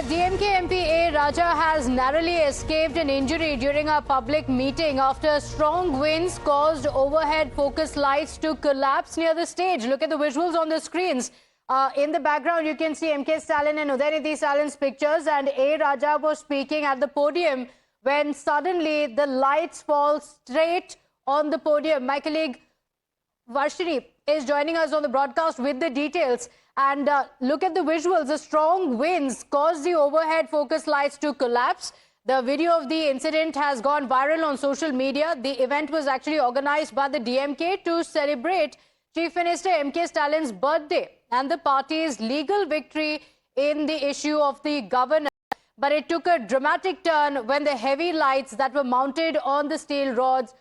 DMK MP A. Raja has narrowly escaped an injury during a public meeting after strong winds caused overhead focus lights to collapse near the stage. Look at the visuals on the screens. In the background, you can see MK Stalin and Udayanidhi Stalin's pictures, and A. Raja was speaking at the podium when suddenly the lights fall straight on the podium. My colleague Varshini is joining us on the broadcast with the details. And look at the visuals. The strong winds caused the overhead focus lights to collapse. The video of the incident has gone viral on social media. The event was actually organized by the DMK to celebrate Chief Minister MK Stalin's birthday and the party's legal victory in the issue of the governor. But it took a dramatic turn when the heavy lights that were mounted on the steel rods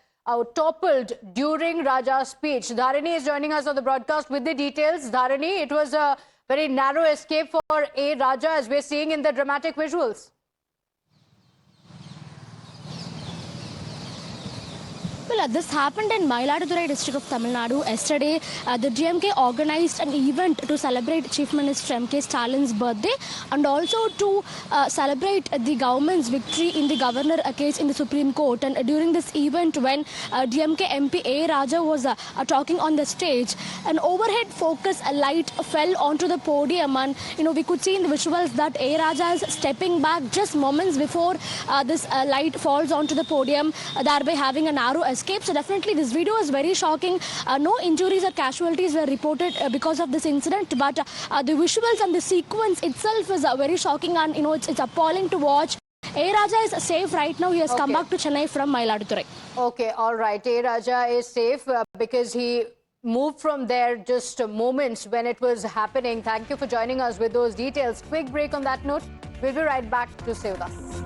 toppled during Raja's speech. Dharani is joining us on the broadcast with the details. Dharani, it was a very narrow escape for A. Raja, as we're seeing in the dramatic visuals. Well, this happened in Mayiladuthurai district of Tamil Nadu. Yesterday, the DMK organized an event to celebrate Chief Minister MK Stalin's birthday and also to celebrate the government's victory in the governor case in the Supreme Court. And during this event, when DMK MP A. Raja was talking on the stage, an overhead focus light fell onto the podium, and we could see in the visuals that A. Raja is stepping back just moments before this light falls onto the podium, thereby having a narrow escape. So definitely this video is very shocking. No injuries or casualties were reported because of this incident, but the visuals and the sequence itself is very shocking, and it's appalling to watch. A. Raja is safe right now. He has come back to Chennai from Mayiladuthurai. Okay, all right. A. Raja is safe because he moved from there just moments when it was happening. Thank you for joining us with those details. Quick break on that note. We'll be right back to stay with us.